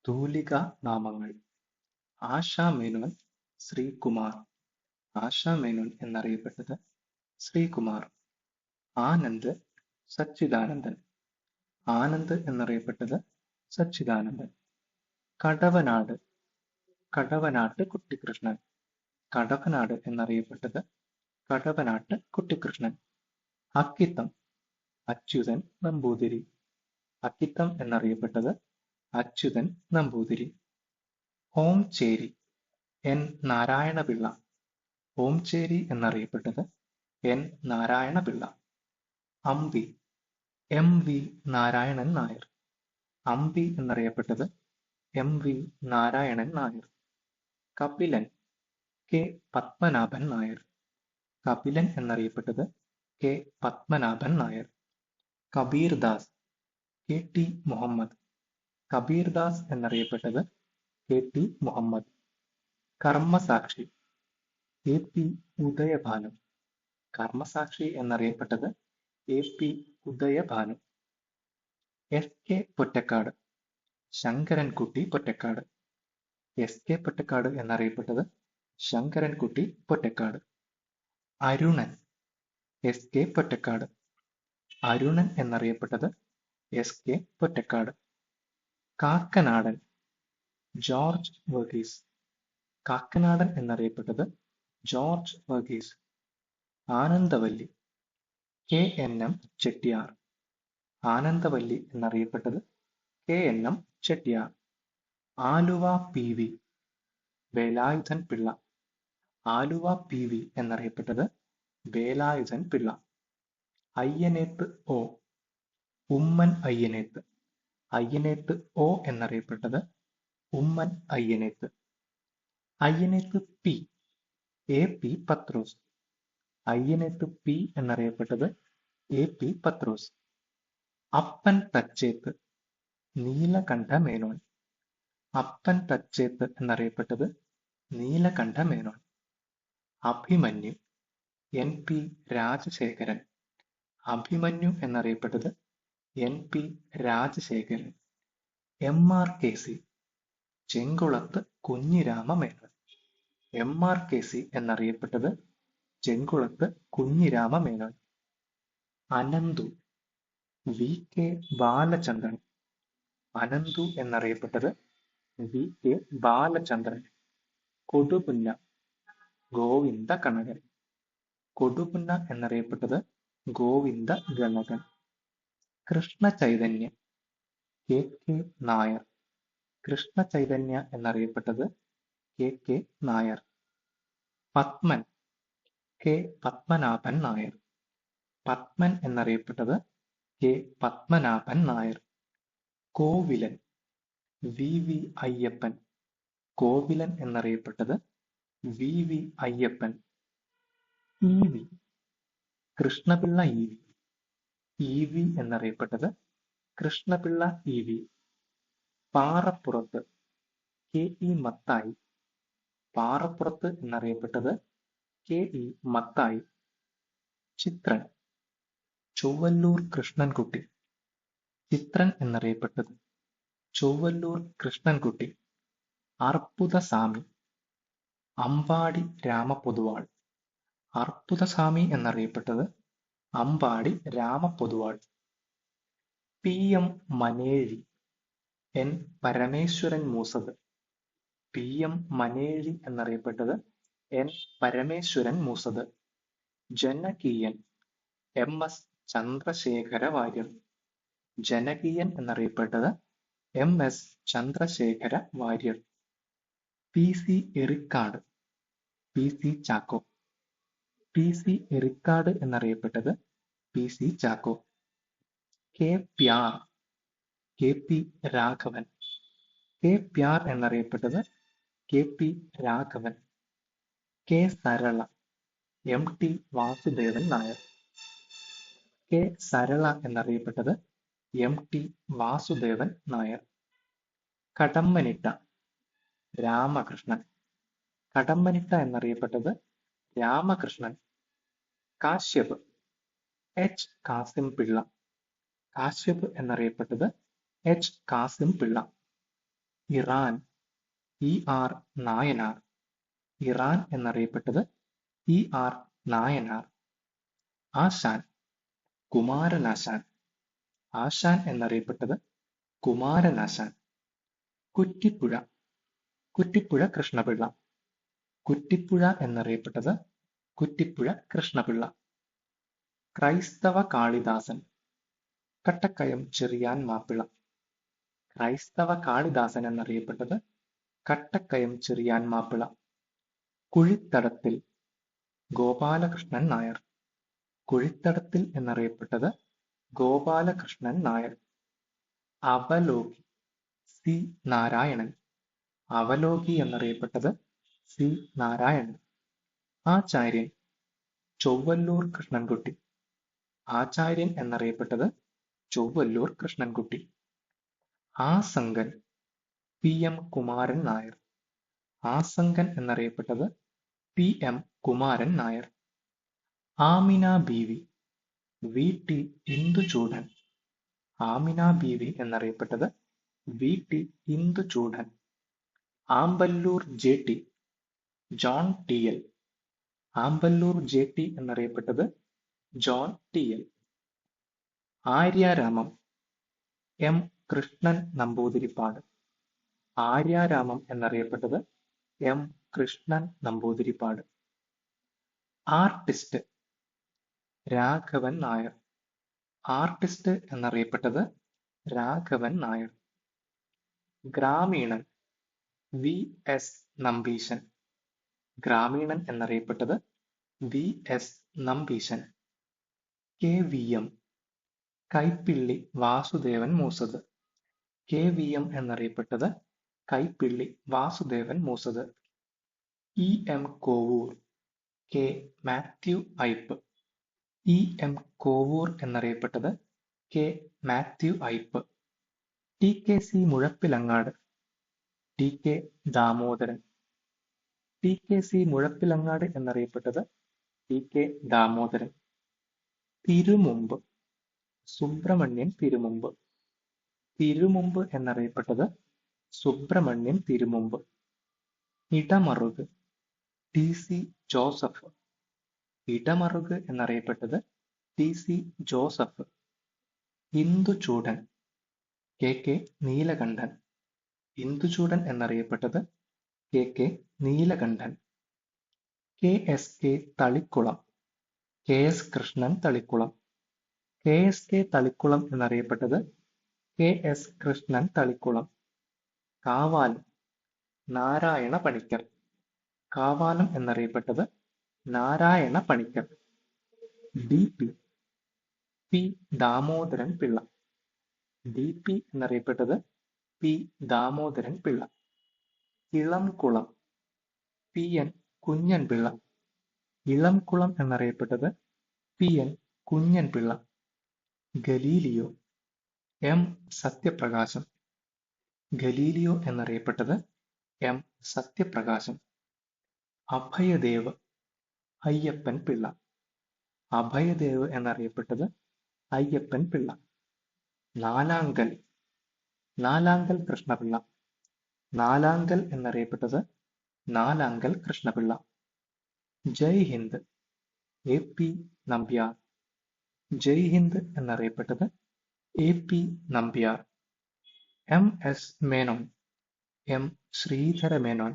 തൂലികാ നാമങ്ങൾ. ആശാ മേനോൻ ശ്രീകുമാർ. ആശാ മേനോൻ എന്നറിയപ്പെട്ടത് ശ്രീകുമാർ. ആനന്ദ് സച്ചിദാനന്ദൻ. ആനന്ദ് എന്നറിയപ്പെട്ടത് സച്ചിദാനന്ദൻ. കടവനാട് കടവനാട്ട് കുട്ടിക്കൃഷ്ണൻ. കടവനാട് എന്നറിയപ്പെട്ടത് കടവനാട്ട് കുട്ടിക്കൃഷ്ണൻ. അക്കിത്തം അച്യുതൻ നമ്പൂതിരി. അക്കിത്തം എന്നറിയപ്പെട്ടത് അച്യുതൻ നമ്പൂതിരി. ഓംചേരി എൻ നാരായണപിള്ള. ഓംചേരി എന്നറിയപ്പെട്ടത് N Narayanapillai. Ambi M V Narayanan Nair. Ambi എന്നറിയപ്പെട്ടത് M V Narayanan Nair. Kapilan K Padmanabhan Nair. Kapilan എന്നറിയപ്പെട്ടത് K Padmanabhan Nair. Kabirdas K T Muhammad. Kabirdas എന്നറിയപ്പെട്ടത് K T Muhammad. Karmasakshi A P Udayabhanu. Karmasakshi എന്നറിയപ്പെട്ടത് A P Udayabhanu. S K Pottekkatt Sankarankutty Pottekkatt. S K Pottekkatt എന്നറിയപ്പെട്ടത് ശങ്കരൻകുട്ടി പൊറ്റക്കാട്. Arunan S K Pottekkatt. അരുണൻ എന്നറിയപ്പെട്ടത് S K Pottekkatt. Kakkanadan George Varghese. Kakkanadan എന്നറിയപ്പെട്ടത് George Varghese. Anandavalli K N M Chettiar. Anandavalli എന്നറിയപ്പെട്ടത് K N M Chettiar. Aluva P V Velayudhan Pillai. Aluva P V എന്നറിയപ്പെട്ടത് Velayudhan Pillai. Ayyaneth O Oommen Ayyaneth. Ayyaneth O എന്നറിയപ്പെട്ടത് Oommen Ayyaneth. Ayyaneth P A P Pathrose. Ayyaneth P എന്നറിയപ്പെട്ടത് A P Pathrose. Appan Thachethu Neelakanta Menon. Appan Thachethu എന്നറിയപ്പെട്ടത് Neelakanta Menon. Abhimanyu N P Rajasekharan. Abhimanyu എന്നറിയപ്പെട്ടത് N P Rajasekharan. M R K C Chenkulath Kunjirama Menon. M R K C എന്നറിയപ്പെട്ടത് Chenkulath Kunjirama Menon. Ananthu V K Balachandran. Ananthu എന്നറിയപ്പെട്ടത് V K Balachandran. Kodupunna Govinda Kanakan. Kodupunna എന്നറിയപ്പെട്ടത് Govinda Ganakan. Krishna Chaitanya K K Nair. Krishna Chaitanya എന്നറിയപ്പെട്ടത് K K Nair. Padman K Padmanabhan Nair. Padman എന്നറിയപ്പെട്ടത് K Padmanabhan Nair. Kovilan V V Ayyappan. Kovilan എന്നറിയപ്പെട്ടത് V V Ayyappan. E V Krishnapillai E V. E V എന്നറിയപ്പെട്ടത് Krishnapillai E V. Parappurath K E Mathai. Parappurath എന്നറിയപ്പെട്ടത് K E Mathai. Chithran Chowalloor Krishnankutty. Chithran എന്നറിയപ്പെട്ടത് ചൊവ്വല്ലൂർ കൃഷ്ണൻകുട്ടി. അർബുദസ്വാമി അമ്പാടി രാമപൊതുവാൾ. അർബുദസ്വാമി എന്നറിയപ്പെട്ടത് Ambadi Ramapoduval. P M Manezhi N Parameswaran Moosath. P M Manezhi എന്നറിയപ്പെട്ടത് N Parameswaran Moosath. Janakeeyan M S Chandrasekhara Warrier. Janakeeyan എന്നറിയപ്പെട്ടത് M S Chandrasekhara Warrier. P C എറിക്കാട് P C Chacko. P C Erikkad എന്നറിയപ്പെട്ടത് P C Chacko. K Pyar K P Raghavan. K Pyar എന്നറിയപ്പെട്ടത് K P Raghavan. K Sarala M T Vasudevan Nair. K Sarala എന്നറിയപ്പെട്ടത് M T Vasudevan Nair. Kadammanitta Ramakrishnan. Kadammanitta എന്നറിയപ്പെട്ടത് Ramakrishnan. Kashyap H Kasim Pillai. Kashyap എന്നറിയപ്പെട്ടത് H Kasim Pillai. Iran, ER Nayanar. Iran എന്നറിയപ്പെട്ടത് ER Nayanar. Asan, Kumaranasan. Asan എന്നറിയപ്പെട്ടത് കുമാരനാശാൻ. കുറ്റിപ്പുഴ, കുറ്റിപ്പുഴ കൃഷ്ണപിള്ള. കുറ്റിപ്പുഴ എന്നറിയപ്പെട്ടത് കുറ്റിപ്പുഴ കൃഷ്ണപിള്ള. ക്രൈസ്തവ കാളിദാസൻ, കട്ടക്കയം ചെറിയാൻ മാപ്പിള. ക്രൈസ്തവ കാളിദാസൻ എന്നറിയപ്പെട്ടത് കട്ടക്കയം ചെറിയാൻ മാപ്പിള. കുഴിത്തടത്തിൽ, ഗോപാലകൃഷ്ണൻ നായർ. കുഴിത്തടത്തിൽ എന്നറിയപ്പെട്ടത് ഗോപാലകൃഷ്ണൻ നായർ. അവലോകി, സി നാരായണൻ. അവലോകി എന്നറിയപ്പെട്ടത് സി നാരായണൻ. ആചാര്യൻ, ചൊവ്വല്ലൂർ കൃഷ്ണൻകുട്ടി. ആചാര്യൻ എന്നറിയപ്പെട്ടത് ചൊവ്വല്ലൂർ കൃഷ്ണൻകുട്ടി. ആസങ്കൻ, PM കുമാരൻ നായർ. ആസങ്കൻ എന്നറിയപ്പെട്ടത് PM കുമാരൻ നായർ. ആമിന ബീവി, VT ഇന്ദുചൂഡൻ. ആമിന ബീവി എന്നറിയപ്പെട്ടത് VT Induchoodan. Ampalloor JT, John TL. Ampalloor JT എന്നറിയപ്പെട്ടത് John TL. Aryaramam, M Krishnan Namboothiripad. Aryaramam എന്നറിയപ്പെട്ടത് M Krishnan Namboothiripad. Artist, Raghavan Nair. Artist എന്നറിയപ്പെട്ടത് Raghavan Nair. Grameenan, VS Nambeesan. Grameenan എന്നറിയപ്പെട്ടത് VS Nambeesan. KVM, Kaippilly Vasudevan Moosath. KVM എന്നറിയപ്പെട്ടത് Kaippilly Vasudevan Moosath. EM Kovoor, K Mathew Aipe. EM Kovoor എന്നറിയപ്പെട്ടത് K Mathew Aipe. TKC Muzhappilangad, TK Damodaran. TKC Muzhappilangad എന്നറിയപ്പെട്ടത് TK ദാമോദരൻ. തിരുമുമ്പ്, സുബ്രഹ്മണ്യൻ തിരുമുമ്പ്. തിരുമുമ്പ് എന്നറിയപ്പെട്ടത് സുബ്രഹ്മണ്യൻ തിരുമുമ്പ്. Edamaruku, TC Joseph. ഇടമറുക് എന്നറിയപ്പെട്ടത് TC Joseph. Induchoodan, KK Neelakantan. Induchoodan എന്നറിയപ്പെട്ടത് KK Neelakantan. KSK Thalikkulam, KS Krishnan Thalikkulam. KSK Thalikkulam എന്നറിയപ്പെട്ടത് KS കൃഷ്ണൻ തളിക്കുളം. കാവാലം, നാരായണ പണിക്കർ. കാവാലം എന്നറിയപ്പെട്ടത് Narayana Panicker. DP, P Damodaran Pillai. DP എന്നറിയപ്പെട്ടത് P ദാമോദരൻ പിള്ള. ഇളംകുളം, PN കുഞ്ഞൻ പിള്ള. ഇളംകുളം എന്നറിയപ്പെട്ടത് PN Kunjan Pillai. Galileo, M Sathyaprakasham. Galileo എന്നറിയപ്പെട്ടത് M സത്യപ്രകാശം. അഭയദേവ്, അയ്യപ്പൻ പിള്ള. അഭയദേവ് എന്നറിയപ്പെട്ടത് അയ്യപ്പൻ പിള്ള. നാലാങ്കൽ, നാലാങ്കൽ കൃഷ്ണപിള്ള. നാലാങ്കൽ എന്നറിയപ്പെട്ടത് നാലാങ്കൽ കൃഷ്ണപിള്ള. ജയ് ഹിന്ദ്, AP നമ്പ്യാർ. ജയ് ഹിന്ദ് എന്നറിയപ്പെട്ടത് AP Nambiar. MS Menon, M Sreedhara Menon.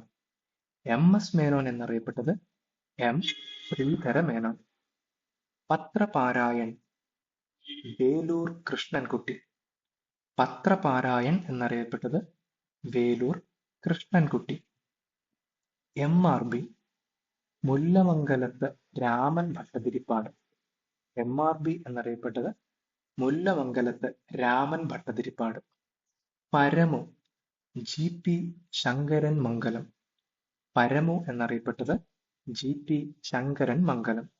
MS Menon എന്നറിയപ്പെട്ടത് M ശ്രീധര മേനോൻ. പത്രപാരായൺ, വേലൂർ കൃഷ്ണൻകുട്ടി. പത്രപാരായൺ എന്നറിയപ്പെട്ടത് വേലൂർ കൃഷ്ണൻകുട്ടി. MRB, മുല്ലമംഗലത്ത് രാമൻ ഭട്ടതിരിപ്പാട്. MRB എന്നറിയപ്പെട്ടത് മുല്ലമംഗലത്ത് രാമൻ ഭട്ടതിരിപ്പാട്. പരമു, GP ശങ്കരൻ മംഗലം. പരമു എന്നറിയപ്പെട്ടത് GP ശങ്കരൻ മംഗലം.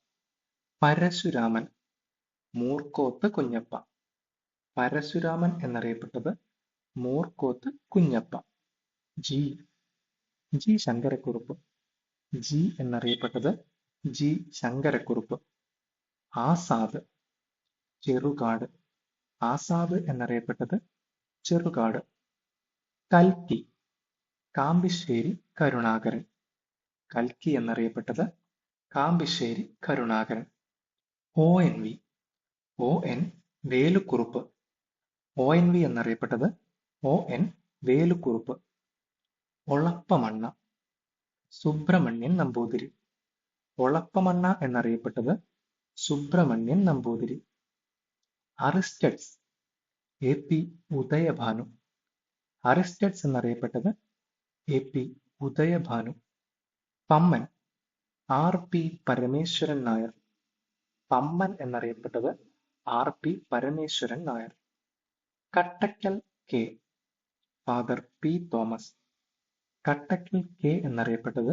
പരശുരാമൻ, മൂർക്കോത്ത് കുഞ്ഞപ്പ. പരശുരാമൻ എന്നറിയപ്പെട്ടത് മൂർക്കോത്ത് കുഞ്ഞപ്പ. G ശങ്കരക്കുറുപ്പ്. G എന്നറിയപ്പെട്ടത് G ശങ്കരക്കുറുപ്പ്. ആസാദ്, ചെറുകാട്. ആസാദ് എന്നറിയപ്പെട്ടത് ചെറുകാട്. കൽക്കി, കാമ്പിശ്ശേരി കരുണാകരൻ. കൽക്കി എന്നറിയപ്പെട്ടത് Kambissery Karunakaran. ONV. ON Velukurup. ONV എന്നറിയപ്പെട്ടത് ON വേലുക്കുറുപ്പ്. ഒളപ്പമണ്ണ സുബ്രഹ്മണ്യൻ നമ്പൂതിരി. ഒളപ്പമണ്ണ എന്നറിയപ്പെട്ടത് Subrahmanian Namboothiri. Aristides AP Udayabhanu. Aristides എന്നറിയപ്പെട്ടത് AP ഉദയഭാനു. പമ്മൻ RP പരമേശ്വരൻ നായർ. പമ്മൻ എന്നറിയപ്പെട്ടത് RP Parameswaran Nair. Kattakkal K father P Thomas. Kattakkal K എന്നറിയപ്പെട്ടത്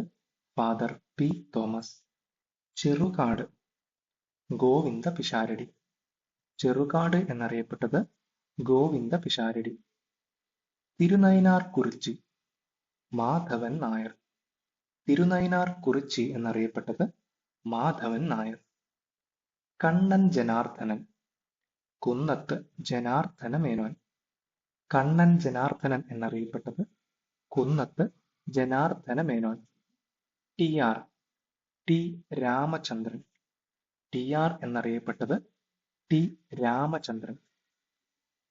father P Thomas. Cherukad Govinda Pisharody. Cherukad എന്നറിയപ്പെട്ടത് ഗോവിന്ദ പിഷാരടി. തിരുനയിനാർ കുറിച്ചി മാധവൻ നായർ. തിരുനയിനാർ കുറിച്ചി എന്നറിയപ്പെട്ടത് മാധവൻ നായർ. കണ്ണൻ ജനാർദ്ദനൻ കുന്നത്ത് ജനാർദ്ദന മേനോൻ. കണ്ണൻ ജനാർദ്ദനൻ എന്നറിയപ്പെട്ടത് Kunnath Janardana Menon. TR T Ramachandran. TR എന്നറിയപ്പെട്ടത് T രാമചന്ദ്രൻ.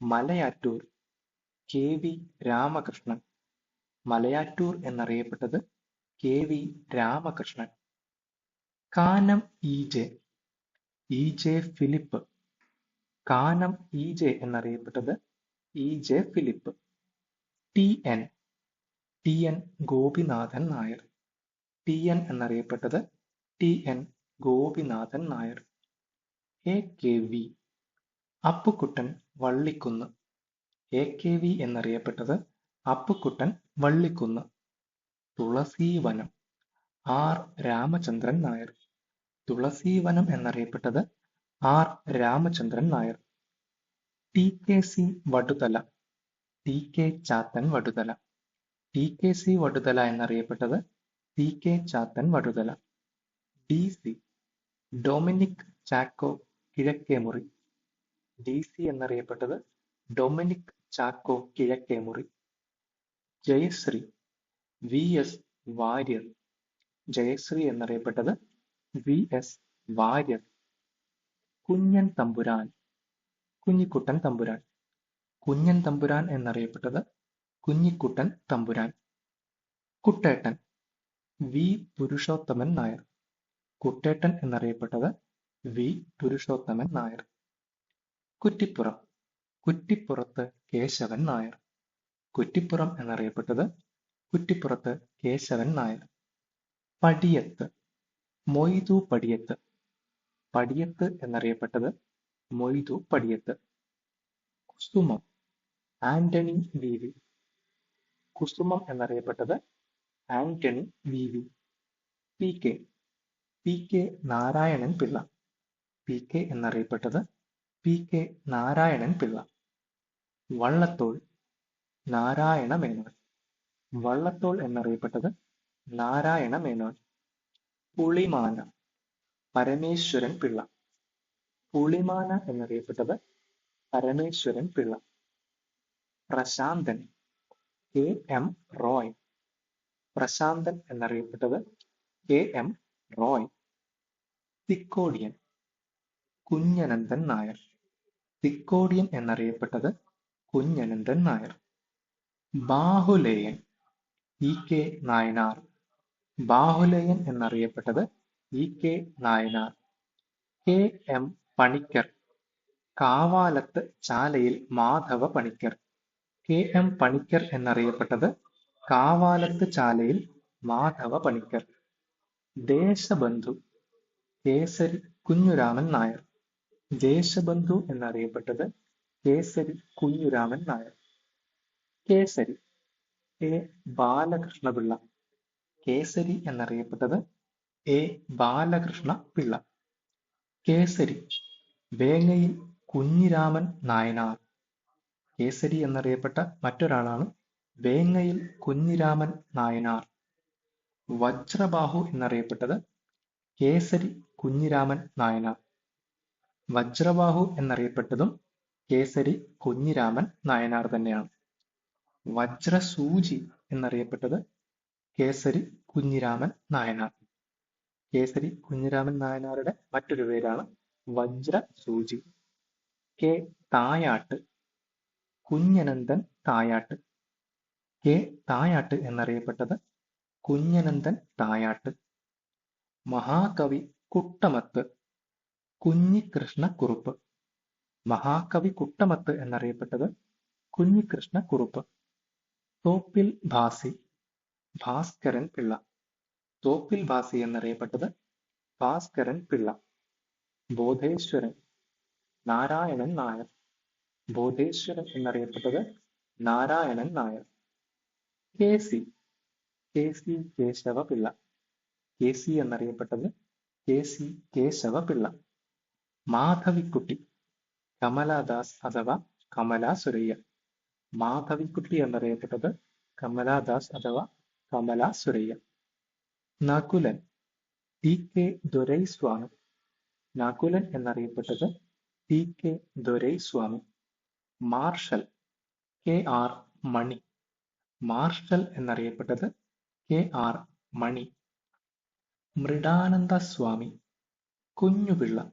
മലയാറ്റൂർ KV രാമകൃഷ്ണൻ. മലയാറ്റൂർ എന്നറിയപ്പെട്ടത് KV Ramakrishnan. Kanam EJ EJ Philip. Kanam EJ എന്നറിയപ്പെട്ടത് EJ Philip. TN TN Gopinathan Nair. TN എന്നറിയപ്പെട്ടത് TN Gopinathan Nair. AKV Appukuttan Vallikkunnu. AKV എന്നറിയപ്പെട്ടത് അപ്പുക്കുട്ടൻ വള്ളിക്കുന്ന്. തുളസീവനം R രാമചന്ദ്രൻ നായർ. തുളസീവനം എന്നറിയപ്പെട്ടത് R Ramachandran Nair. TKC Vaduthala. TK Chathan Vaduthala. TKC Vaduthala എന്നറിയപ്പെട്ടത് TK Chathan Vaduthala. DC Dominic Chacko Kizhakkemuri. DC എന്നറിയപ്പെട്ടത് ഡൊമിനിക് ചാക്കോ കിഴക്കേമുറി. ജയശ്രീ VS വാര്യർ. ജയശ്രീ എന്നറിയപ്പെട്ടത് VS Warrier. Kunjan Thampuran Kunjikuttan Thampuran. Kunjan Thampuran എന്നറിയപ്പെട്ടത് Kunjikuttan Thampuran. Kuttettan V Purushothaman Nair. Kuttettan എന്നറിയപ്പെട്ടത് V Purushothaman Nair. Kuttippuram കുറ്റിപ്പുറത്ത് Keshavan Nair. Kuttippuram എന്നറിയപ്പെട്ടത് കുറ്റിപ്പുറത്ത് Keshavan Nair. Padiyath Moidu Padiyath. Padiyath എന്നറിയപ്പെട്ടത് Moidu Padiyath. Kusumam Antony VV. Kusumam എന്നറിയപ്പെട്ടത് Antony VV. PK PK Narayanan Pillai. PK എന്നറിയപ്പെട്ടത് PK Narayanan Pillai. Vallathol Narayana Menon. Vallathol എന്നറിയപ്പെട്ടത് Narayana Menon. Pulimana Parameswaran Pillai. Pulimana എന്നറിയപ്പെട്ടത് Parameswaran Pillai. Prasanthan KM Roy. Prasanthan എന്നറിയപ്പെട്ടത് KM Roy. Thikkodiyan Kunhananthan Nair. Thikkodiyan എന്നറിയപ്പെട്ടത് Kunhananthan Nair. Bahuleyan EK Nayanar. Bahuleyan എന്നറിയപ്പെട്ടത് EK Nayanar. KM Panicker Kavalath ചാലയിൽ Madhava Panicker. KM Panicker എന്നറിയപ്പെട്ടത് Kavalath ചാലയിൽ Madhava Panicker. Deshbandhu Kesari Kunjuraman Nair. Deshbandhu എന്നറിയപ്പെട്ടത് Kesari Kunjuraman Nair. Kesari A Balakrishna Pillai. Kesari എന്നറിയപ്പെട്ടത് A Balakrishna Pillai. Kesari Vengayil Kunhiraman Nayanar. Kesari എന്നറിയപ്പെട്ട മറ്റൊരാളാണ് Vengayil Kunhiraman Nayanar. വജ്രബാഹു എന്നറിയപ്പെട്ടത് Kesari Kunhiraman Nayanar. വജ്രബാഹു എന്നറിയപ്പെട്ടതും Kesari Kunhiraman Nayanar തന്നെയാണ്. വജ്രസൂചി എന്നറിയപ്പെട്ടത് കേസരി കുഞ്ഞിരാമൻ നായനാർ. കേസരി കുഞ്ഞിരാമൻ നായനാരുടെ മറ്റൊരു പേരാണ് Vajrasoochi. K Thayat, Kunhananthan Thayat. K Thayat എന്നറിയപ്പെട്ടത് കുഞ്ഞനന്തൻ തായാട്ട്. മഹാകവി കുട്ടമത്ത്, കുഞ്ഞികൃഷ്ണക്കുറുപ്പ്. മഹാകവി കുട്ടമത്ത് എന്നറിയപ്പെട്ടത് കുഞ്ഞികൃഷ്ണക്കുറുപ്പ്. തോപ്പിൽ ഭാസി, ഭാസ്കരൻ പിള്ള. തോപ്പിൽ ഭാസി എന്നറിയപ്പെട്ടത് ഭാസ്കരൻ പിള്ള. ബോധേശ്വരൻ, നാരായണൻ നായർ. ബോധേശ്വരൻ എന്നറിയപ്പെട്ടത് Narayanan Nair. K C, K C Kesavapillai. K C എന്നറിയപ്പെട്ടത് K C Kesavapillai. Madhavikutty, Kamaladas അഥവാ കമലാ സുരയ്യ. മാധവിക്കുട്ടി എന്നറിയപ്പെട്ടത് കമലാദാസ് അഥവാ കമലാ സുരയ്യ. Nakulan, T K Doraiswamy. നകുലൻ എന്നറിയപ്പെട്ടത് T K Doraiswamy. Marshal, K R Mani. Marshal എന്നറിയപ്പെട്ടത് കെ ആർ മണി. മൃഡാനന്ദ സ്വാമി, കുഞ്ഞുപിള്ള.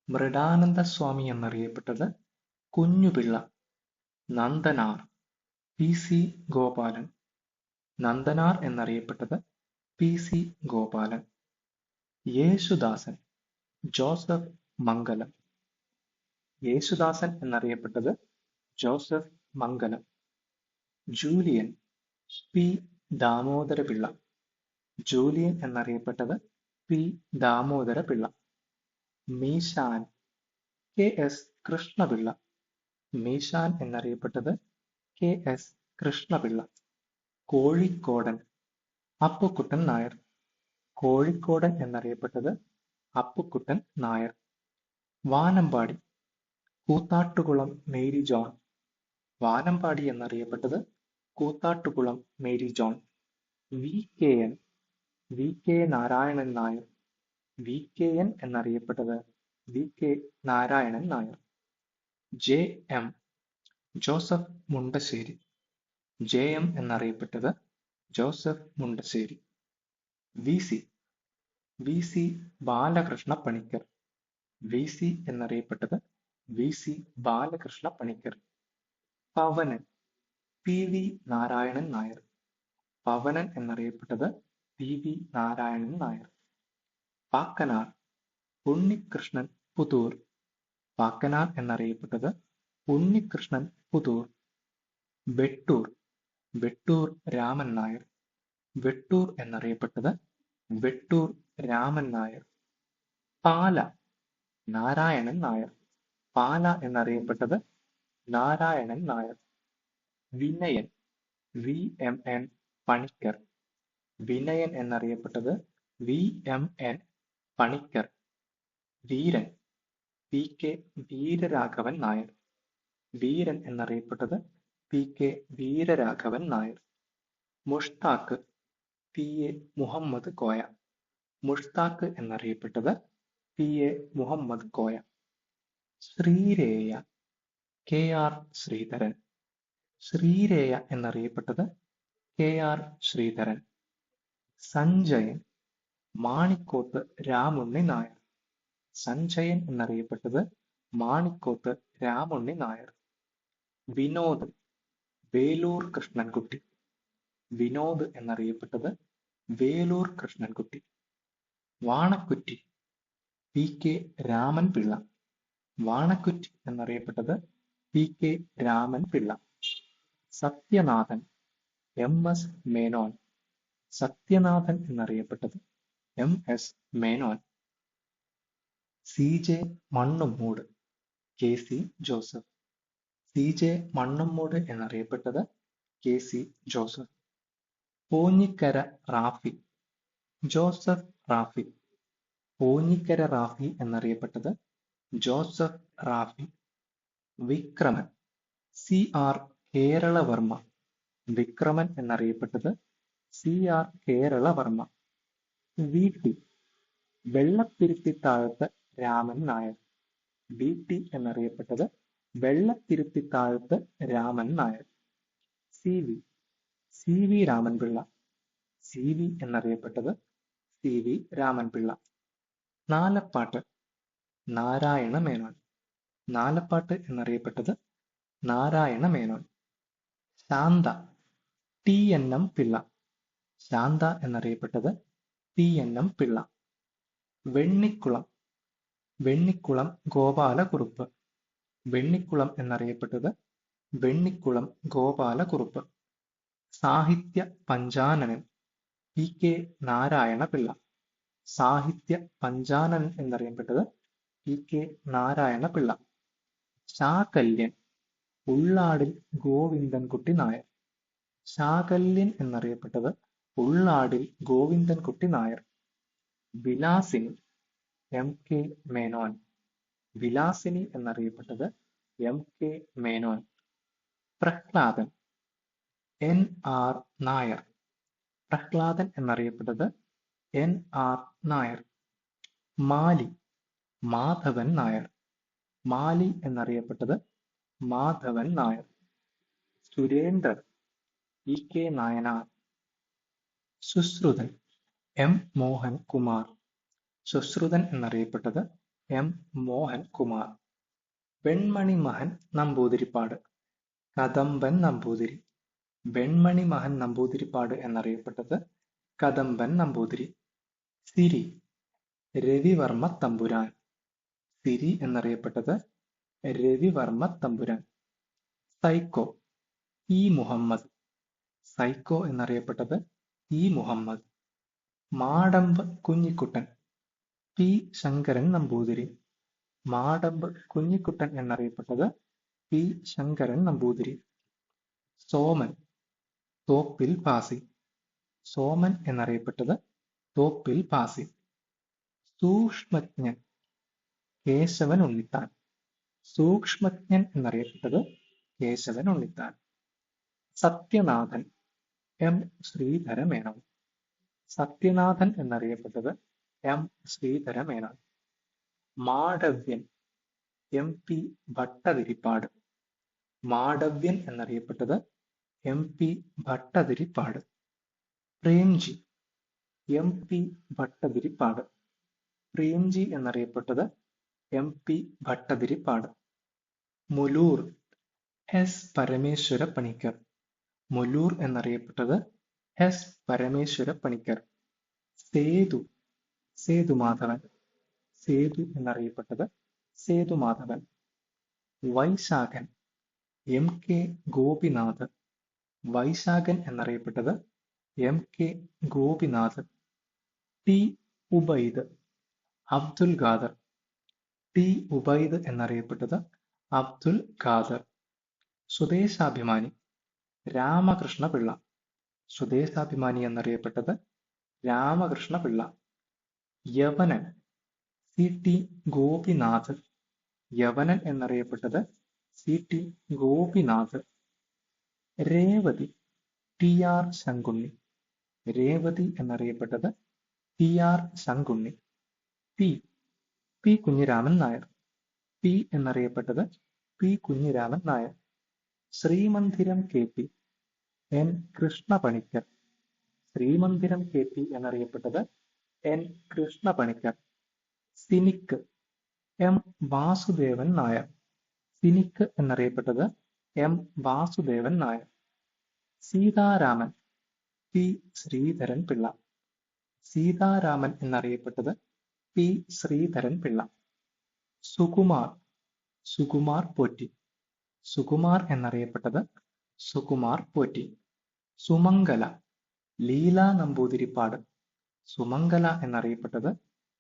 മൃഡാനന്ദ സ്വാമി എന്നറിയപ്പെട്ടത് കുഞ്ഞുപിള്ള. Nandanar, P C Gopalan. നന്ദനാർ എന്നറിയപ്പെട്ടത് P C Gopalan. Yesudasan, Joseph Mangalam. Yesudasan എന്നറിയപ്പെട്ടത് Joseph Mangalam. Julian, P Damodarapillai. Julian എന്നറിയപ്പെട്ടത് P Damodarapillai. Meeshan, K S Krishnapillai. Meeshan എന്നറിയപ്പെട്ടത് കെ എസ് കൃഷ്ണപിള്ള. കോഴിക്കോടൻ, അപ്പുക്കുട്ടൻ നായർ. കോഴിക്കോടൻ എന്നറിയപ്പെട്ടത് അപ്പുക്കുട്ടൻ നായർ. Vanambadi, Koothattukulam Mary John. വാനമ്പാടി എന്നറിയപ്പെട്ടത് Koothattukulam Mary John. V K N, V K Narayanan Nair. V K N എന്നറിയപ്പെട്ടത് V K Narayanan Nair. J M, Joseph Mundassery. J M എന്നറിയപ്പെട്ടത് Joseph Mundassery. V C, V C Balakrishna Panicker. V C എന്നറിയപ്പെട്ടത് V C Balakrishna Panicker. Pavanan, P V Narayanan Nair. Pavanan എന്നറിയപ്പെട്ടത് P V Narayanan Nair. Pakkanar, Unnikrishnan Puthoor. Pakkanar എന്നറിയപ്പെട്ടത് ഉണ്ണികൃഷ്ണൻ പുതൂർ. വെട്ടൂർ, വെട്ടൂർ രാമൻ നായർ. വെട്ടൂർ എന്നറിയപ്പെട്ടത് വെട്ടൂർ രാമൻ നായർ. പാല, നാരായണൻ നായർ. പാല എന്നറിയപ്പെട്ടത് Narayanan Nair. Vinayan, V M N Panicker. Vinayan എന്നറിയപ്പെട്ടത് V M N Panicker. Veeran, P K Veeraraghavan Nair. Veeran എന്നറിയപ്പെട്ടത് P K Veeraraghavan Nair. Mushtaq, P A Muhammad Koya. Mushtaq എന്നറിയപ്പെട്ടത് P A Muhammad Koya. Sreereya, K R Sreedharan. Sreereya എന്നറിയപ്പെട്ടത് K R Sreedharan. Sanjayan, Manikkoth Ramunni Nair. Sanjayan എന്നറിയപ്പെട്ടത് മാണിക്കോത്ത് രാമുണ്ണി നായർ. വിനോദ്, വേലൂർ കൃഷ്ണൻകുട്ടി. വിനോദ് എന്നറിയപ്പെട്ടത് വേലൂർ കൃഷ്ണൻകുട്ടി. Vanakkutti, P K Raman Pillai. വാണക്കുറ്റി എന്നറിയപ്പെട്ടത് P K Raman Pillai. Sathyanathan, M S Menon. Sathyanathan എന്നറിയപ്പെട്ടത് M S Menon. C J Mannumoodu, K C Joseph. C J Mannumoodu എന്നറിയപ്പെട്ടത് K C Joseph. Ponjikkara Rafi, Joseph Rafi. Ponjikkara Rafi എന്നറിയപ്പെട്ടത് Joseph Rafi. Vikraman, C R Keralavarma. Vikraman എന്നറിയപ്പെട്ടത് C R Keralavarma. V T, Vellathiruthithazhath Raman Nair. V T എന്നറിയപ്പെട്ടത് Vellathiruthithazhath Raman Nair. CV, CV Ramanpillai. CV എന്നറിയപ്പെട്ടത് CV Ramanpillai. Nalappat, Narayana Menon. Nalappat എന്നറിയപ്പെട്ടത് Narayana Menon. Santha, TNM Pillai. Santha എന്നറിയപ്പെട്ടത് TNM Pillai. Vennikkulam, Vennikkulam Gopalakurup. Vennikkulam എന്നറിയപ്പെട്ടത് വെണ്ണിക്കുളം ഗോപാലകുറുപ്പ്. സാഹിത്യ പഞ്ചാനനൻ, PK നാരായണപിള്ള. സാഹിത്യ പഞ്ചാനനൻ എന്നറിയപ്പെട്ടത് PK Narayana Pillai. ശാകല്യൻ, ഉള്ളാടിൽ Govindankutty Nair. ശാകല്യൻ എന്നറിയപ്പെട്ടത് ഉള്ളാടിൽ Govindankutty Nair. Vilasini, MK Menon. Vilasini എന്നറിയപ്പെട്ടത് MK Menon. Prahladan, NR Nair. Prahladan എന്നറിയപ്പെട്ടത് NR നായർ. മാലി, മാധവൻ നായർ. മാലി എന്നറിയപ്പെട്ടത് മാധവൻ നായർ. സുരേന്ദ്രൻ, EK നായനാർ. സുശ്രുതൻ, M മോഹൻ കുമാർ. സുശ്രുതൻ എന്നറിയപ്പെട്ടത് M മോഹൻ കുമാർ. വെൺമണി മഹൻ നമ്പൂതിരിപ്പാട്, കദംബൻ നമ്പൂതിരി. വെൺമണി മഹൻ നമ്പൂതിരിപ്പാട് എന്നറിയപ്പെട്ടത് കദംബൻ നമ്പൂതിരി. സിരി, രവിവർമ്മ തമ്പുരാൻ. സിരി എന്നറിയപ്പെട്ടത് Ravivarma Thampuran. Psycho, E Muhammad. Psycho എന്നറിയപ്പെട്ടത് E മുഹമ്മദ്. മാടമ്പ് കുഞ്ഞിക്കുട്ടൻ, P ശങ്കരൻ നമ്പൂതിരി. മാടമ്പ് കുഞ്ഞിക്കുട്ടൻ എന്നറിയപ്പെട്ടത് P ശങ്കരൻ നമ്പൂതിരി. സോമൻ, തോപ്പിൽ പാസി. സോമൻ എന്നറിയപ്പെട്ടത് തോപ്പിൽ പാസി. സൂക്ഷ്മജ്ഞൻ, കേശവൻ ഉണ്ണിത്താൻ. സൂക്ഷ്മജ്ഞൻ എന്നറിയപ്പെട്ടത് കേശവൻ ഉണ്ണിത്താൻ. സത്യനാഥൻ, M ശ്രീധര മേനോൻ. സത്യനാഥൻ എന്നറിയപ്പെട്ടത് M ശ്രീധര മേനോൻ. മാടവ്യൻ, MP ഭട്ടതിരിപ്പാട്. മാടവ്യൻ എന്നറിയപ്പെട്ടത് MP ഭട്ടതിരിപ്പാട്. പ്രേംജി, MP ഭട്ടതിരിപ്പാട്. പ്രേംജി എന്നറിയപ്പെട്ടത് MP ഭട്ടതിരിപ്പാട്. മുലൂർ, S പരമേശ്വര പണിക്കർ. മുലൂർ എന്നറിയപ്പെട്ടത് S പരമേശ്വര പണിക്കർ. സേതു, സേതുമാധവൻ. സേതു എന്നറിയപ്പെട്ടത് സേതുമാധവൻ. വൈശാഖൻ, MK ഗോപിനാഥ്. വൈശാഖൻ എന്നറിയപ്പെട്ടത് MK Gopinath. T Ubaid, Abdul Khader. T Ubaid എന്നറിയപ്പെട്ടത് അബ്ദുൽ ഖാദർ. സ്വദേശാഭിമാനി, രാമകൃഷ്ണപിള്ള. സ്വദേശാഭിമാനി എന്നറിയപ്പെട്ടത് രാമകൃഷ്ണപിള്ള. യവനൻ, CT ഗോപിനാഥ്. യവനൻ എന്നറിയപ്പെട്ടത് CT ഗോപിനാഥ്. രേവതി, TR ശങ്കുണ്ണി. രേവതി എന്നറിയപ്പെട്ടത് TR Sankunni. P Kunhiraman Nair. P എന്നറിയപ്പെട്ടത് P Kunhiraman Nair. Sreemandiram KP, N Krishnapanicker. Sreemandiram KP എന്നറിയപ്പെട്ടത് N Krishnapanicker. Cynic, M Vasudevan Nair. Cynic എന്നറിയപ്പെട്ടത് M വാസുദേവൻ നായർ. സീതാരാമൻ, P ശ്രീധരൻ പിള്ള. സീതാരാമൻ എന്നറിയപ്പെട്ടത് P ശ്രീധരൻ പിള്ള. സുകുമാർ, സുകുമാർ പോറ്റി. സുകുമാർ എന്നറിയപ്പെട്ടത് സുകുമാർ പോറ്റി. സുമംഗല, ലീല നമ്പൂതിരിപ്പാട്. സുമംഗല എന്നറിയപ്പെട്ടത്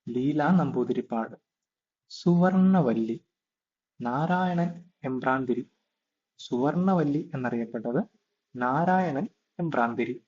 ലീല നമ്പൂതിരിപ്പാട്. സുവർണവല്ലി, നാരായണൻ എമ്പ്രാന്തിരി. സുവർണവല്ലി എന്നറിയപ്പെട്ടത് നാരായണൻ എമ്പ്രാന്തിരി.